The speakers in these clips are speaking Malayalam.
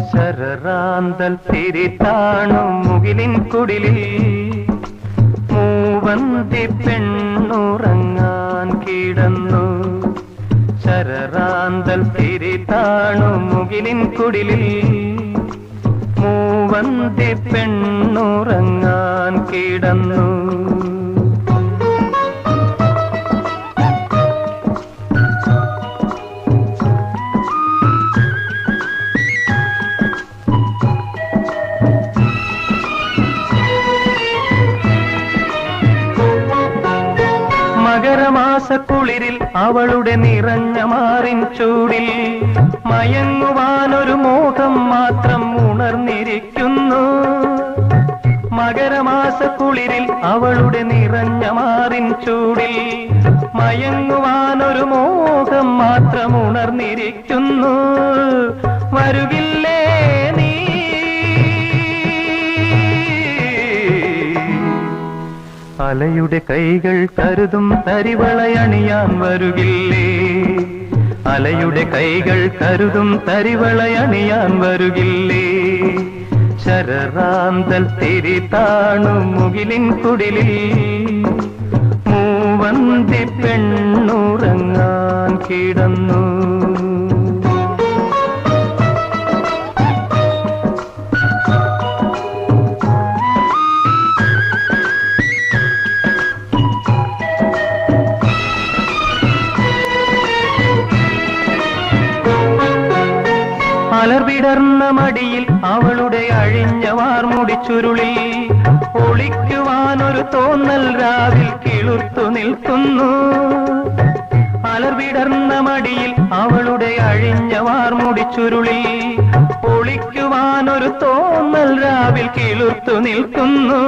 ശരറാന്തൽ തിരിതാണു മുകിലിൻ കുടിലിൽ മൂവന്തി പെണ്ണുറങ്ങാൻ കിടന്നു. ശരറാന്തൽ തിരിതാണു മുകിലിൻ കുടിലിൽ മൂവന്തി പെണ്ണുറങ്ങാൻ കിടന്നു. മകരമാസക്കുളിരിൽ അവളുടെ നിറഞ്ഞ മാറിൻ ചൂടിൽ മയങ്ങുവാനൊരു മോഹം മാത്രം ഉണർന്നിരിക്കുന്നു. മകരമാസക്കുളിരിൽ അവളുടെ നിറഞ്ഞ മാറിൻ ചൂടിൽ മയങ്ങുവാനൊരു മോഹം മാത്രം ഉണർന്നിരിക്കുന്നു. വരുകില്ലേ നീ അലയുടെ കൈകൾ കരുതും തരിവളയണിയാൻ വരുകില്ലേ? അലയുടെ കൈകൾ കരുതും തരിവളയണിയാൻ വരുകില്ലേ? ശരറാന്തൽ തിരിതാണു മുകിലിൻ കുടിലിൽ മൂവന്തി പെണ്ണുറങ്ങാൻ കിടന്നു. മലർവിടർന്ന മടിയിൽ അവളുടെ അഴിഞ്ഞ വാർമുടി ചുരുളിൽ ഒളിക്കുവാനൊരു തോന്നൽ രാവിൽ കിളുർത്തു നിൽക്കുന്നു. മലർവിടർന്ന മടിയിൽ അവളുടെ അഴിഞ്ഞ വാർമുടി ചുരുളിൽ ഒളിക്കുവാനൊരു തോന്നൽ രാവിൽ കിളുർത്തു നിൽക്കുന്നു.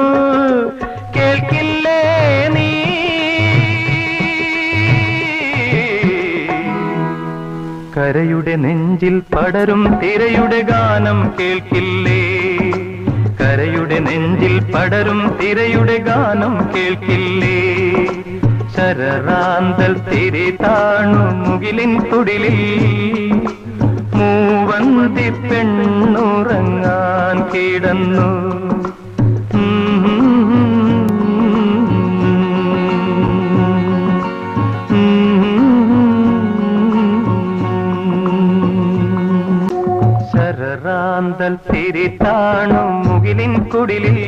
കേൾക്കില്ലേ നീ കരയുടെ നെഞ്ചിൽ പടരും തിരയുടെ ഗാനം കേൾക്കില്ലേ? കരയുടെ നെഞ്ചിൽ പടരും തിരയുടെ ഗാനം കേൾക്കില്ലേ? ശരറാന്തൽ തിരിതാണു മുകിലിൻ കുടിലിൽ മൂവന്തി പെണ്ണുറങ്ങാൻ കിടന്നു. ശരറാന്തൽ തിരിതാണു മുകിലിൻ കുടിലിൽ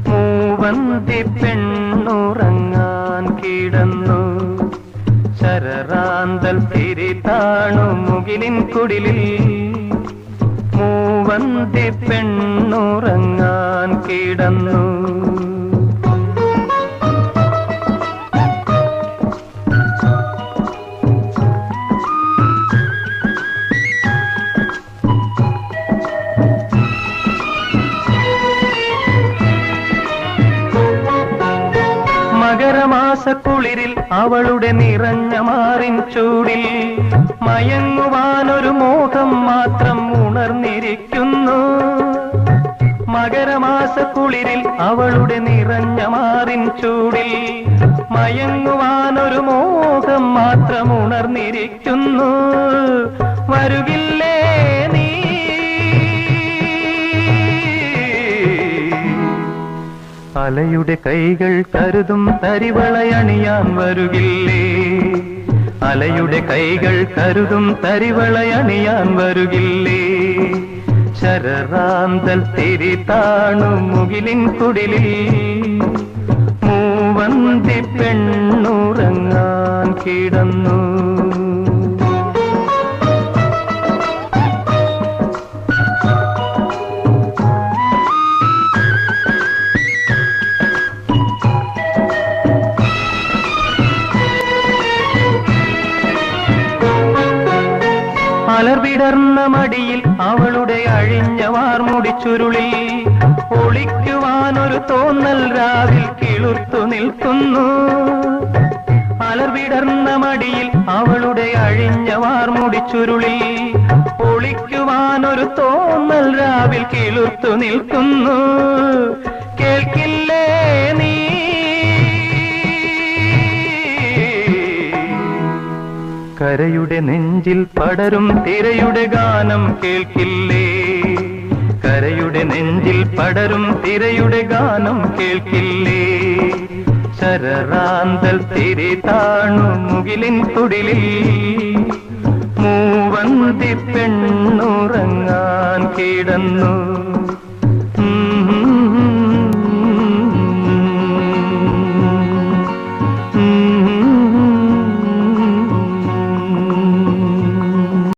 മൂവന്തി പെണ്ണുറങ്ങാൻ കിടന്നു. ശരറാന്തൽ തിരിതാണു മുകിലിൻ കുടിലിൽ മൂവന്തി പെണ്ണുറങ്ങാൻ കിടന്നു. മകരമാസക്കുളിരിൽ അവളുടെ നിറഞ്ഞ മാറിൻ ചൂടിൽ മയങ്ങുവാനൊരു മോഹം മാത്രം ഉണർന്നിരിക്കുന്നു. മകരമാസക്കുളിരിൽ അവളുടെ നിറഞ്ഞ മാറിൻ ചൂടിൽ മയങ്ങുവാനൊരു മോഹം മാത്രം ഉണർന്നിരിക്കുന്നു. വരുകില്ലേ നീ അലയുടെ കൈകൾ കരുതും തരിവളയണിയാൻ വരുകില്ലേ? അലയുടെ കൈകൾ കരുതും തരിവളയണിയാൻ വരുകില്ലേ? ശരറാന്തൽ തിരിതാണു മുകിലിൻ കുടിലിൽ മൂവന്തി പെണ്ണുറങ്ങാൻ കിടന്നു. മലർവിടർന്ന മടിയിൽ അവളുടെ അഴിഞ്ഞ വാർമുടി ചുരുളിൽ ഒളിക്കുവാനൊരു തോന്നൽ രാവിൽ കിളുർത്തു നിൽക്കുന്നു. മലർവിടർന്ന മടിയിൽ അവളുടെ അഴിഞ്ഞ വാർമുടി ചുരുളിൽ ഒളിക്കുവാനൊരു തോന്നൽ രാവിൽ കിളുർത്തു നിൽക്കുന്നു. കേൾക്കില്ലേ നീ കരയുടെ നെഞ്ചിൽ പടരും തിരയുടെ ഗാനം കേൾക്കില്ലേ? കരയുടെ നെഞ്ചിൽ പടരും തിരയുടെ ഗാനം കേൾക്കില്ലേ? ശരറാന്തൽ തിരി താണു മുകിലിൻ കുടിലിൽ മൂവന്തി പെണ്ണുറങ്ങാൻ കിടന്നു.